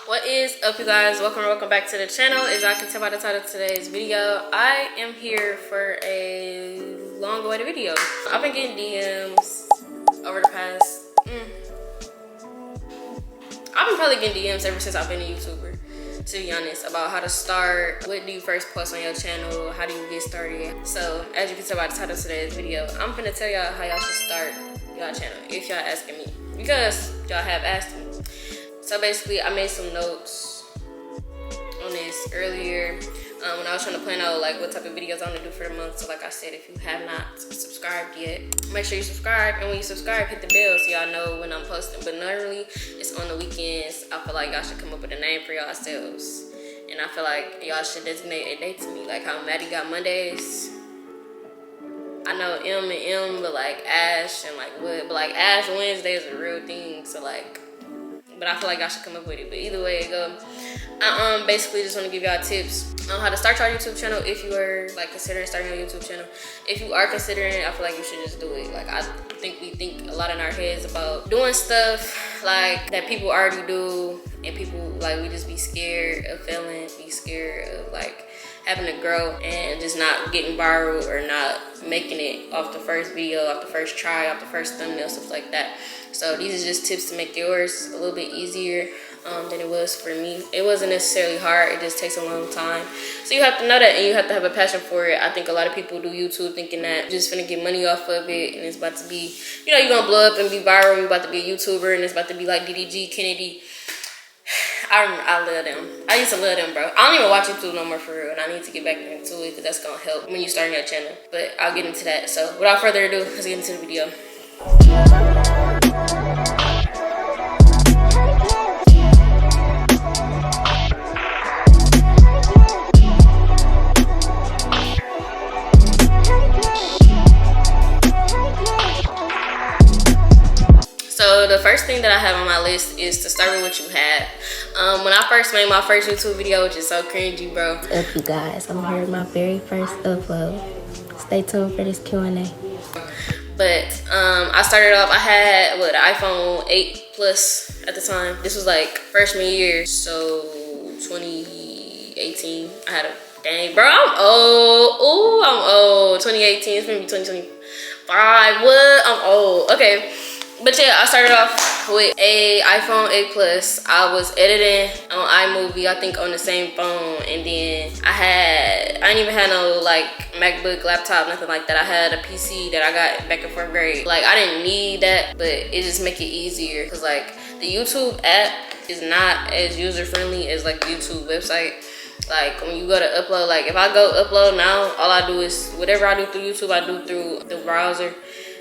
What is up, you guys? Welcome back to the channel. As y'all can tell by the title of today's video, I am here for a long awaited video. I've been getting DMs over the past I've been probably getting DMs ever since I've been a YouTuber, to be honest, about how to start, what do you first post on your channel, how do you get started. So as you can tell by the title of today's video, I'm gonna tell y'all how y'all should start y'all channel if y'all asking me, because y'all have asked me. So basically, I made some notes on this earlier when I was trying to plan out like what type of videos I'm gonna do for the month. So like I said, if you have not subscribed yet, make sure you subscribe, and when you subscribe, hit the bell so y'all know when I'm posting. But normally it's on the weekends. I feel like y'all should come up with a name for yourselves, and I feel like y'all should designate a date to me, like how Maddie got Mondays. I know M and M, but like Ash and like what, but like Ash Wednesday is a real thing. So like, but I feel like I should come up with it. But either way it go, I basically just want to give y'all tips on how to start your YouTube channel if you are like considering starting a YouTube channel. If you are considering it, I feel like you should just do it. Like I think we think a lot in our heads about doing stuff like that people already do, and people like we just be scared of failing, be scared of like having to grow and just not getting viral or not making it off the first video, off the first try, off the first thumbnail, stuff like that. So these are just tips to make yours a little bit easier than it was for me. It wasn't necessarily hard, it just takes a long time. So you have to know that, and you have to have a passion for it. I think a lot of people do YouTube thinking that you're just finna get money off of it, and it's about to be, you know, you're gonna blow up and be viral, you're about to be a YouTuber, and it's about to be like DDG, Kennedy. I love them. I used to love them, bro. I don't even watch YouTube no more for real, and I need to get back into it because that's gonna help when you start your channel. But I'll get into that. So without further ado, let's get into the video. So the first thing that I have on my list is to start with what you have. When I first made my first YouTube video, which is so cringy, bro. What's up, you guys? I'm here with my very first upload. Stay tuned for this Q&A. But I started off, I had what, an iPhone 8 Plus at the time. This was like freshman year, so 2018. I had a, dang, bro, I'm old. Ooh, I'm old. 2018, it's gonna be 2025. What? I'm old. Okay. But yeah, I started off with a iPhone 8 Plus. I was editing on iMovie, I think on the same phone, and then I didn't even have no like MacBook, laptop, nothing like that. I had a PC that I got back in 4th grade. Like I didn't need that, but it just make it easier, because like the YouTube app is not as user friendly as like the YouTube website. Like when you go to upload, like if I go upload now, all I do is whatever I do through YouTube, I do through the browser,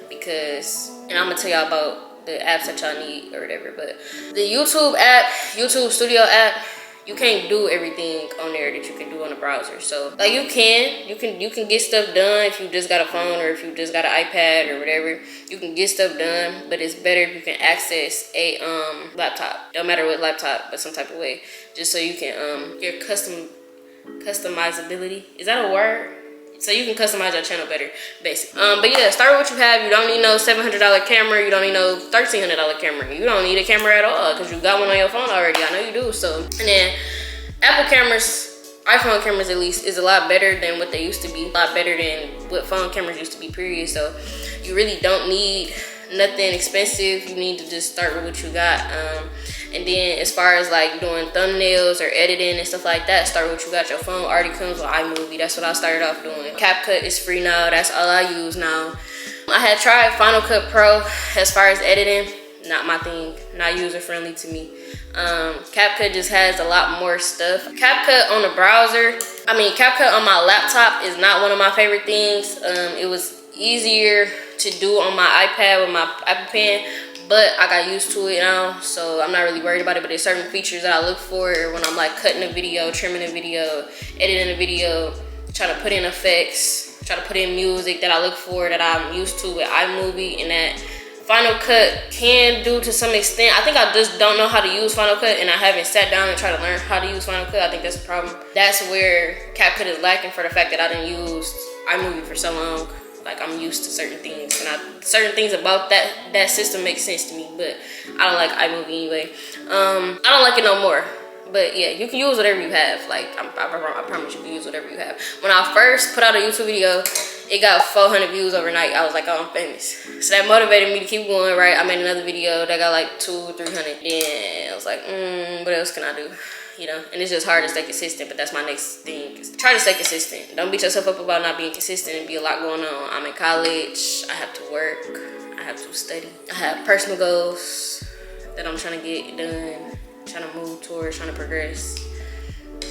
because, and I'm gonna tell y'all about the apps that y'all need or whatever, but the YouTube app, YouTube Studio app, you can't do everything on there that you can do on the browser. So like you can get stuff done if you just got a phone or if you just got an iPad or whatever. You can get stuff done, but it's better if you can access a laptop. Don't matter what laptop, but some type of way, just so you can your customizability. Is that a word? So you can customize your channel better, basically. But yeah, start with what you have. You don't need no $700 camera. You don't need no $1,300 camera. You don't need a camera at all because you got one on your phone already. I know you do. So, and then Apple cameras, iPhone cameras at least, is a lot better than what they used to be. A lot better than what phone cameras used to be, period. So you really don't need nothing expensive. You need to just start with what you got. And then as far as like doing thumbnails or editing and stuff like that, start with what you got. Your phone already comes with iMovie. That's what I started off doing. CapCut is free now. That's all I use now. I had tried Final Cut Pro as far as editing. Not my thing. Not user friendly to me. CapCut just has a lot more stuff. CapCut on the browser, CapCut on my laptop is not one of my favorite things. It was easier to do on my iPad with my Apple Pen, but I got used to it now, so I'm not really worried about it. But there's certain features that I look for when I'm like cutting a video, trimming a video, editing a video, trying to put in effects, trying to put in music, that I look for, that I'm used to with iMovie, and that Final Cut can do to some extent. I think I just don't know how to use Final Cut, and I haven't sat down and tried to learn how to use Final Cut. I think that's the problem. That's where CapCut is lacking, for the fact that I didn't use iMovie for so long. Like, I'm used to certain things, and certain things about that system make sense to me, but I don't like iMovie anyway. I don't like it no more. But yeah, you can use whatever you have. Like, I promise you can use whatever you have. When I first put out a YouTube video, it got 400 views overnight. I was like, oh, I'm famous. So that motivated me to keep going, right? I made another video that got like 200-300. Then I was like, what else can I do? You know, and it's just hard to stay consistent, but that's my next thing. Try to stay consistent. Don't beat yourself up about not being consistent. And be a lot going on. I'm in college. I have to work. I have to study. I have personal goals that I'm trying to get done, trying to move towards, trying to progress.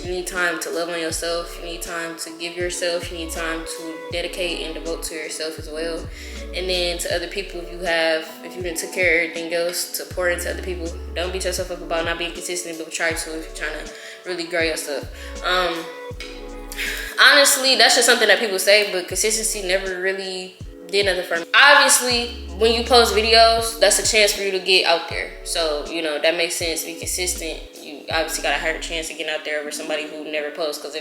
You need time to love on yourself. You need time to give yourself. You need time to dedicate and devote to yourself as well. And then to other people, if you didn't took care of everything else, to pour into other people. Don't beat yourself up about not being consistent, but try to if you're trying to really grow yourself. Honestly, that's just something that people say, but consistency never really did nothing for me. Obviously, when you post videos, that's a chance for you to get out there. So, you know, that makes sense. Be consistent. You obviously got a higher chance of getting out there over somebody who never posts. Because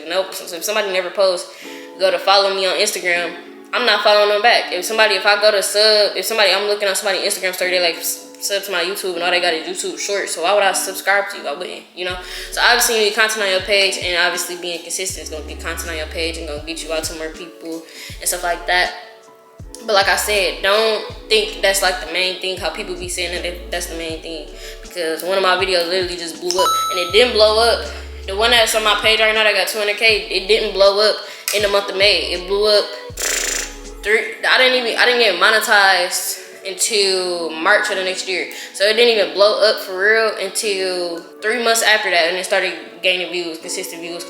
if somebody never posts, go to follow me on Instagram, I'm not following them back. If I go to sub, I'm looking on somebody's Instagram story, they like sub to my YouTube and all they got is YouTube shorts. So why would I subscribe to you? I wouldn't, you know? So obviously you need content on your page, and obviously being consistent is gonna get content on your page and gonna get you out to more people and stuff like that. But like I said, don't think that's like the main thing, how people be saying that that's the main thing. Because one of my videos literally just blew up, and it didn't blow up. The one that's on my page right now that got 200K, it didn't blow up in the month of May. It blew up I didn't get monetized until March of the next year. So it didn't even blow up for real until 3 months after that, and it started gaining views, consistent views.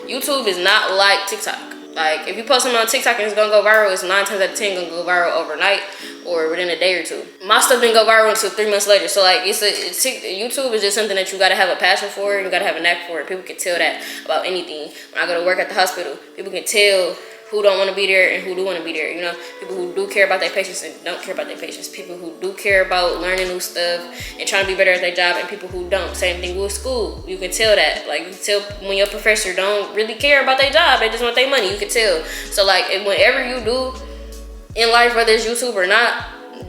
YouTube is not like TikTok. Like, if you post something on TikTok and it's gonna go viral, it's 9 times out of 10 gonna go viral overnight or within a day or two. My stuff didn't go viral until 3 months later. So like, YouTube is just something that you gotta have a passion for, and you gotta have a knack for it. People can tell that about anything. When I go to work at the hospital, people can tell who don't want to be there and who do want to be there. You know, people who do care about their patients and don't care about their patients. People who do care about learning new stuff and trying to be better at their job, and people who don't. Same thing with school. You can tell that. Like, you can tell when your professor don't really care about their job. They just want their money. You can tell. So like, whenever you do in life, whether it's YouTube or not,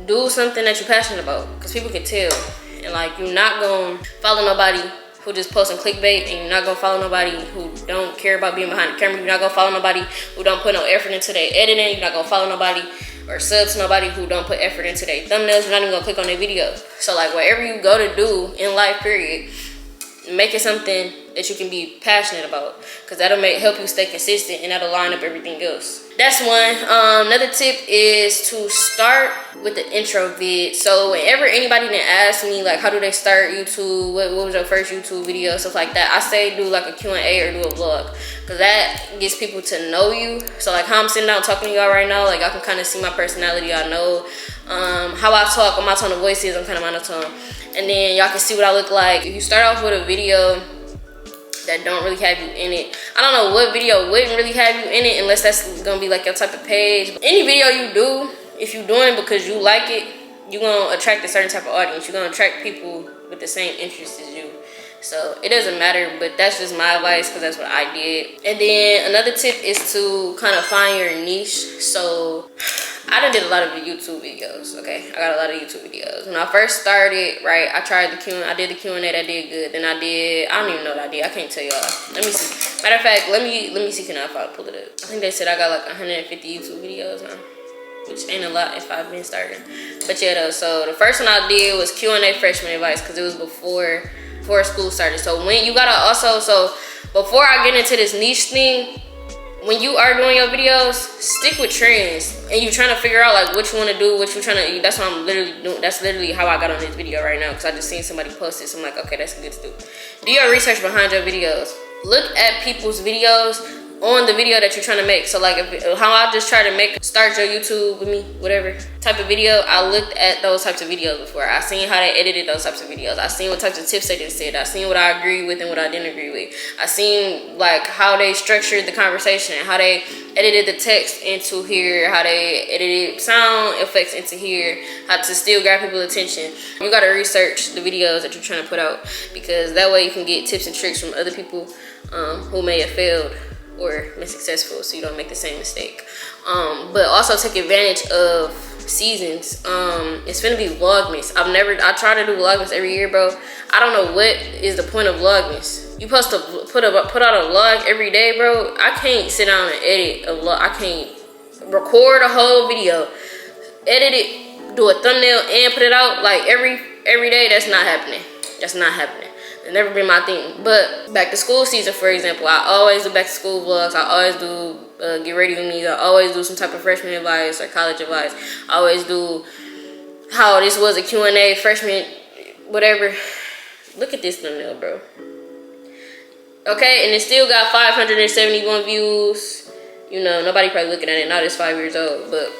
do something that you're passionate about, because people can tell. And like, you're not gonna follow nobody who just posting clickbait, and you're not gonna follow nobody who don't care about being behind the camera. You're not gonna follow nobody who don't put no effort into their editing. You're not gonna follow nobody or sub to nobody who don't put effort into their thumbnails. You're not even gonna click on their video. So like, whatever you go to do in life, period, make it something that you can be passionate about, because that'll help you stay consistent, and that'll line up everything else. That's one. Another tip is to start with the intro vid. So whenever anybody then asks me like, how do they start YouTube, what was your first YouTube video, stuff like that, I say do like a Q&A or do a vlog, because that gets people to know you. So like, how I'm sitting down talking to y'all right now, like, I can kind of see my personality. I know how I talk, what my tone of voice is. I'm kind of monotone, and then y'all can see what I look like. If you start off with a video that don't really have you in it, I don't know what video wouldn't really have you in it, unless that's gonna be like your type of page. Any video you do, if you're doing it because you like it, you're gonna attract a certain type of audience. You're gonna attract people with the same interests as you. So it doesn't matter, but that's just my advice, because that's what I did. And then another tip is to kind of find your niche. So I done did a lot of YouTube videos, okay? I got a lot of YouTube videos. When I first started, right, I did the Q&A, that did good. Then I don't even know what I did. I can't tell y'all. Let me see. Matter of fact, let me see, can I pull it up? I think they said I got like 150 YouTube videos now, which ain't a lot if I've been starting. But yeah, though, so the first one I did was Q&A freshman advice, because it was before school started. So when you gotta also, so before I get into this niche thing, when you are doing your videos, stick with trends, and you trying to figure out like what you want to do, what you trying to. That's what I'm literally doing. That's literally how I got on this video right now, because I just seen somebody post it. So I'm like, okay, that's good to do. Do your research behind your videos. Look at people's videos on the video that you're trying to make. So like, how I just try to start your YouTube with me, whatever type of video, I looked at those types of videos before. I seen how they edited those types of videos. I seen what types of tips they just said. I seen what I agree with and what I didn't agree with. I seen like how they structured the conversation, how they edited the text into here, how they edited sound effects into here, how to still grab people's attention. You gotta research the videos that you're trying to put out, because that way you can get tips and tricks from other people who may have failed or been successful, so you don't make the same mistake. But also take advantage of seasons. It's finna be Vlogmas. I try to do Vlogmas every year, bro. I don't know what is the point of Vlogmas. You supposed to put out a vlog every day, bro. I can't sit down and edit a vlog. I can't record a whole video, edit it, do a thumbnail, and put it out like every day. That's not happening. That's not happening. It's never been my thing. But back to school season, for example, I always do back to school vlogs. I always do get ready with me. I always do some type of freshman advice or college advice. I always do how this was a Q&A, freshman, whatever. Look at this thumbnail, bro. Okay, and it still got 571 views. You know, nobody probably looking at it now. It's 5 years old, but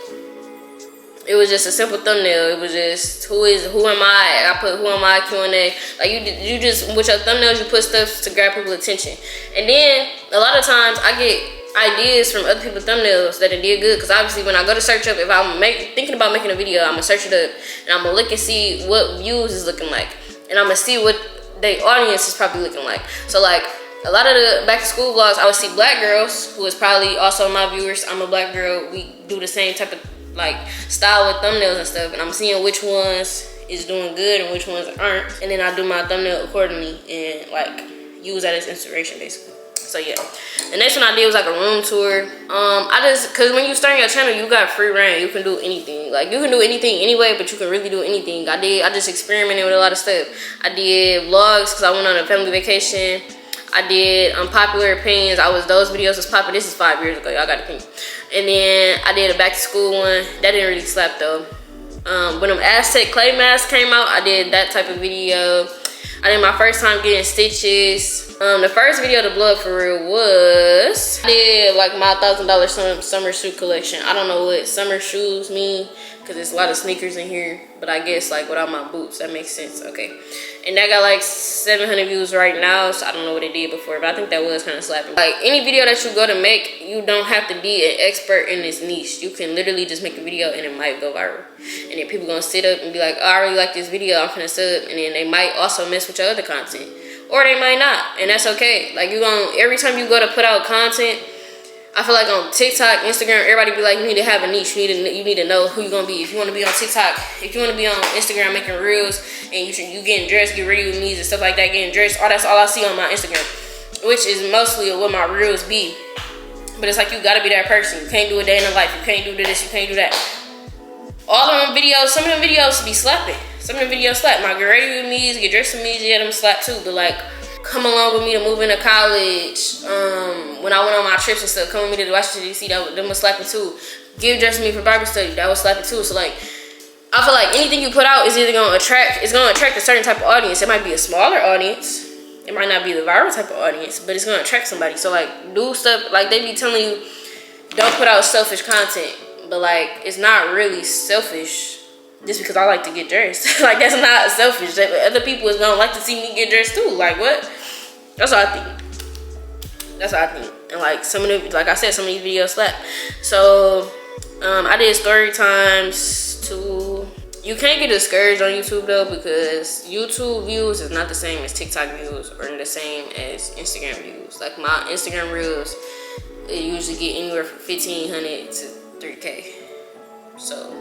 it was just a simple thumbnail. It was just who am I? I put who am I Q&A. Like you just with your thumbnails, you put stuff to grab people's attention. And then a lot of times I get ideas from other people's thumbnails that it did good, because obviously when I go to search up, if I'm thinking about making a video, I'm gonna search it up and I'm gonna look and see what views is looking like, and I'm gonna see what the audience is probably looking like. So like a lot of the back to school vlogs, I would see black girls who is probably also my viewers. I'm a black girl. We do the same type of like style with thumbnails and stuff, and I'm seeing which ones is doing good and which ones aren't, and then I do my thumbnail accordingly and like use that as inspiration basically. So yeah, the next one I did was like a room tour. Cause when you start your channel, you got free reign. You can do anything. Like you can do anything anyway, but you can really do anything. I just experimented with a lot of stuff. I did vlogs cause I went on a family vacation. I did unpopular opinions. Those videos was popular. This is 5 years ago. Y'all got opinion. And then I did a back to school one. That didn't really slap though. When them Aztec clay masks came out, I did that type of video. I did my first time getting stitches. The first video to blow up for real was I did like my $1,000 summer shoe collection. I don't know what summer shoes mean because there's a lot of sneakers in here, but I guess like without my boots, that makes sense. Okay, and that got like 700 views right now, so I don't know what it did before, but I think that was kind of slapping. Like any video that you go to make, you don't have to be an expert in this niche. You can literally just make a video and it might go viral, and then people gonna sit up and be like, oh, I really like this video, I'm finna sub, and then they might also mess with your other content, or they might not, and that's okay. Like every time you go to put out content, I feel like on TikTok, Instagram, everybody be like, you need to have a niche. You need to know who you're gonna be. If you want to be on TikTok, if you want to be on Instagram making reels, and you getting dressed, get ready with me and stuff like that, getting dressed. That's all I see on my Instagram, which is mostly what my reels be. But it's like you gotta be that person. You can't do a day in the life. You can't do this. You can't do that. All of them videos, some of them videos be slapping. Some of them videos slap. My get ready with me, get dressed with me, yeah, them slap too. But like, come along with me to move into college. When I went on my trips and stuff, come with me to Washington DC, them was slapping too. Give dress me for Bible study, that was slapping too. So like, I feel like anything you put out is either gonna attract a certain type of audience. It might be a smaller audience. It might not be the viral type of audience, but it's gonna attract somebody. So like, do stuff like they be telling you, don't put out selfish content, but like it's not really selfish. Just because I like to get dressed. Like, that's not selfish. Other people is gonna like to see me get dressed too. Like, what? That's what I think. That's what I think. And like, some of them, like I said, some of these videos slap. So, I did story times too. You can't get discouraged on YouTube though, because YouTube views is not the same as TikTok views or the same as Instagram views. Like, my Instagram reels, it usually get anywhere from 1,500 to 3K. So,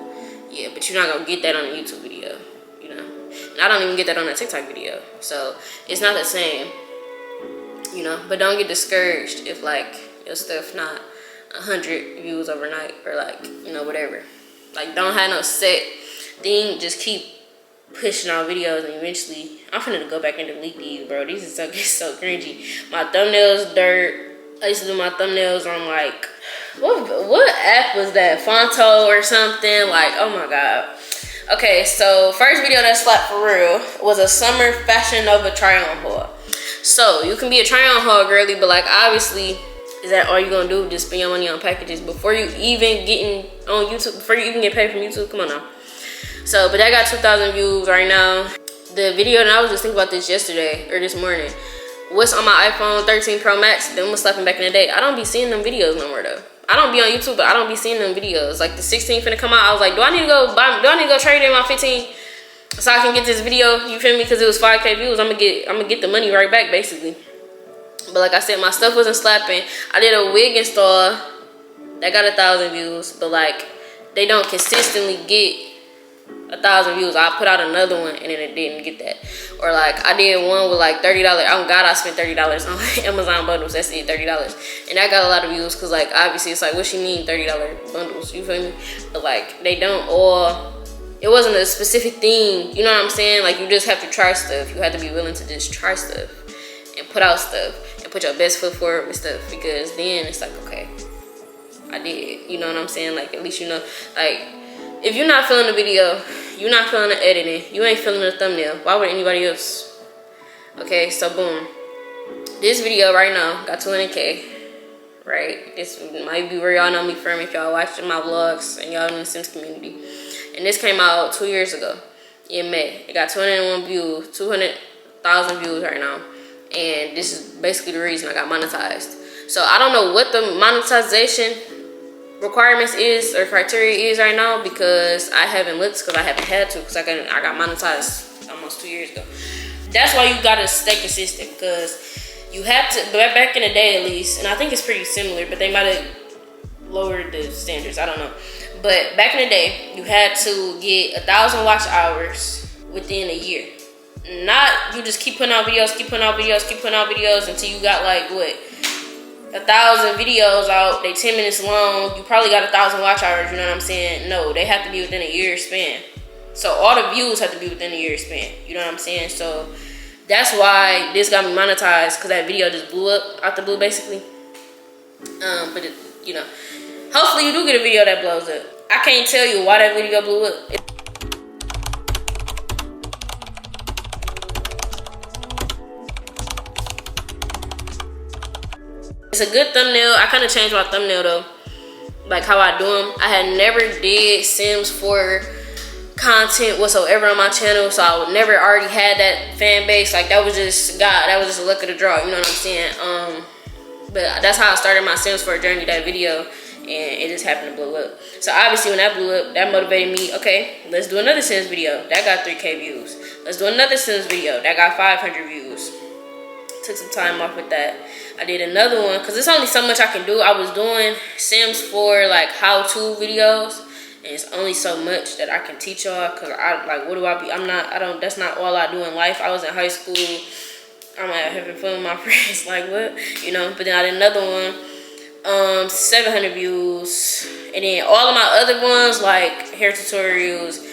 yeah, but you're not gonna get that on a YouTube video, you know. And I don't even get that on a TikTok video, so it's not the same, you know. But don't get discouraged if like your stuff not 100 views overnight or like, you know, whatever. Like, don't have no set thing. Just keep pushing out videos, and eventually I'm finna go back and delete these, bro. These is so cringy. My thumbnails dirt. I used to do my thumbnails on like, what app was that? Fonto or something? Like, oh my god. Okay, so first video that slapped for real was a summer Fashion Nova try-on haul. So you can be a try-on haul girly, but like, obviously, is that all you gonna do? Just spend your money on packages before you even getting on YouTube, before you even get paid from YouTube? Come on now. So, but that got 2,000 views right now. The video, and I was just thinking about this yesterday or this morning. What's on my iPhone 13 Pro Max? Them was slapping back in the day. I don't be seeing them videos no more though. I don't be on YouTube, but I don't be seeing them videos. Like the 16 finna come out, I was like, do I need to go trade in my 15 so I can get this video? You feel me? Because it was 5K views. I'm gonna get the money right back basically. But like I said, my stuff wasn't slapping. I did a wig install that got 1,000 views, but like they don't consistently get 1,000 views. I put out another one and then it didn't get that. Or like I did one with like $30. Oh God, I spent $30 on Amazon bundles. That's it, $30, and I got a lot of views because like obviously it's like what she mean $30 bundles. You feel me? But like they don't all. It wasn't a specific thing. You know what I'm saying? Like you just have to try stuff. You have to be willing to just try stuff and put out stuff and put your best foot forward with stuff, because then it's like, okay, I did. You know what I'm saying? Like at least you know, like if you're not feeling the video, you're not feeling the editing, you ain't feeling the thumbnail, why would anybody else? Okay, so boom, this video right now got 200K, right? This might be where y'all know me from if y'all watching my vlogs and y'all in the Sims community. And this came out 2 years ago in May. It got 201 views, 200,000 views right now. And this is basically the reason I got monetized. So I don't know what the monetization requirements is or criteria is right now, because I haven't looked, because I haven't had to, because I got monetized almost 2 years ago. That's why you gotta stay consistent, because you have to, back in the day at least, and I think it's pretty similar, but they might have lowered the standards, I don't know. But back in the day, you had to get 1,000 watch hours within a year. Not you just keep putting out videos, keep putting out videos, keep putting out videos until you got like what, 1,000 videos out, they 10 minutes long, you probably got 1,000 watch hours, you know what I'm saying? No, they have to be within a year span. So all the views have to be within a year span, you know what I'm saying? So that's why this got me monetized, because that video just blew up out the blue basically. But it, you know, hopefully you do get a video that blows up. I can't tell you why that video blew up. It's a good thumbnail. I kind of changed my thumbnail though, like how I do them. I had never did Sims 4 content whatsoever on my channel, so I would never already had that fan base. Like that was just God, that was just a luck of the draw, you know what I'm saying? But that's how I started my Sims 4 journey, that video, and it just happened to blow up. So obviously when that blew up, that motivated me. Okay, let's do another Sims video that got 3K views. Let's do another Sims video that got 500 views. Took some time off with that. I did another one because there's only so much I can do. I was doing Sims 4 like how-to videos, and it's only so much that I can teach y'all, because I like, what do I be? That's not all I do in life. I was in high school, I'm like having fun with my friends, like what, you know. But then I did another one, 700 views, and then all of my other ones like hair tutorials,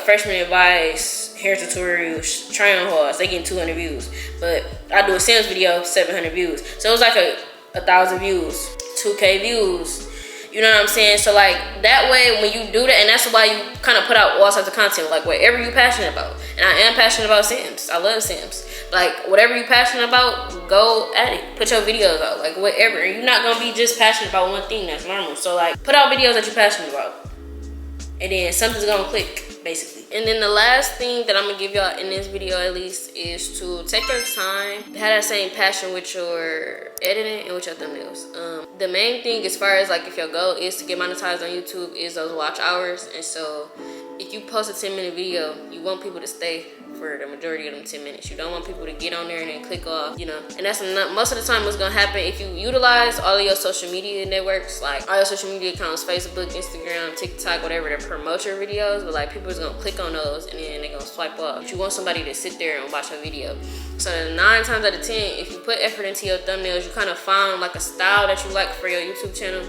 freshman advice, hair tutorials, try on hauls, they getting 200 views. But I do a Sims video, 700 views. So it was like a 1,000 views, 2K views. You know what I'm saying? So like that way, when you do that, and that's why you kind of put out all sorts of content, like whatever you're passionate about. And I am passionate about Sims. I love Sims. Like whatever you're passionate about, go at it. Put your videos out, like whatever. And you're not gonna be just passionate about one thing. That's normal. So like put out videos that you're passionate about, and then something's gonna click, basically. And then the last thing that I'm gonna give y'all in this video at least is to take your time, have that same passion with your editing and with your thumbnails. The main thing as far as like if your goal is to get monetized on YouTube is those watch hours. And so if you post a 10-minute video, you want people to stay for the majority of them 10 minutes. You don't want people to get on there and then click off, you know. And that's not, most of the time what's gonna happen if you utilize all of your social media networks, like all your social media accounts, Facebook, Instagram, TikTok, whatever, to promote your videos. But like people is gonna click on those and then they're gonna swipe off. But you want somebody to sit there and watch your video. So 9 times out of 10, if you put effort into your thumbnails, you kind of found like a style that you like for your YouTube channel.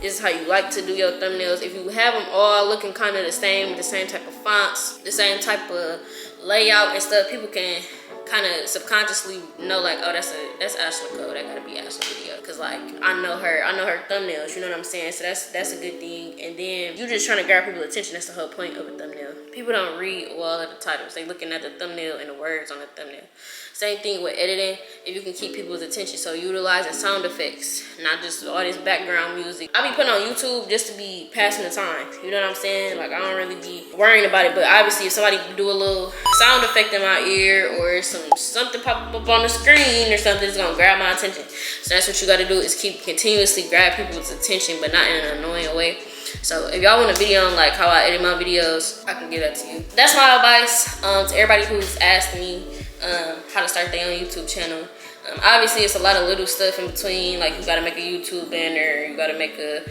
This is how you like to do your thumbnails. If you have them all looking kind of the same, the same type of fonts, the same type of layout and stuff, people can kind of subconsciously know like, oh, that's Ashley Cole, that gotta be Ashley video, because like I know her thumbnails, you know what I'm saying? So that's a good thing. And then you're just trying to grab people's attention. That's the whole point of a thumbnail. People don't read all of the titles, they looking at the thumbnail and the words on the thumbnail. Same thing with editing, if you can keep people's attention. So utilizing sound effects, not just all this background music. I be putting on YouTube just to be passing the time, you know what I'm saying? Like I don't really be worrying about it. But obviously if somebody do a little sound effect in my ear, or something pop up on the screen or something, it's gonna grab my attention. So that's what you gotta do, is keep continuously grab people's attention, but not in an annoying way. So if y'all want a video on like how I edit my videos, I can give that to you. That's my advice to everybody who's asked me how to start their own YouTube channel. Obviously it's a lot of little stuff in between, like you gotta make a YouTube banner, you gotta make a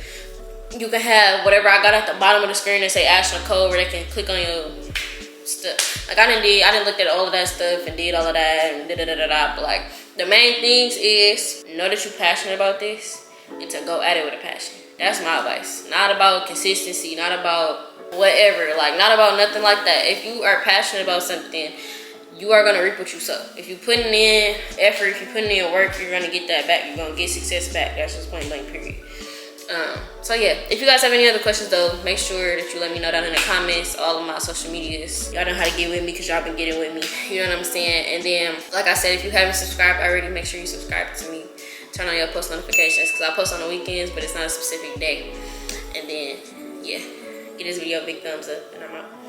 You can have whatever I got at the bottom of the screen that say action code where they can click on your stuff. Like I didn't look at all of that stuff and did all of that and but like the main things is know that you're passionate about this and to go at it with a passion. That's my advice. Not about consistency, not about whatever, like not about nothing like that. If you are passionate about something, you are gonna reap what you sow. If you're putting in effort, if you're putting in work, you're gonna get that back. You're gonna get success back. That's just point blank period. So yeah, if you guys have any other questions though, make sure that you let me know down in the comments. All of my social medias, y'all know how to get with me because y'all been getting with me, you know what I'm saying? And then like I said, if you haven't subscribed already, make sure you subscribe to me. Turn on your post notifications because I post on the weekends, but it's not a specific day. And then yeah, give this video a big thumbs up and I'm out.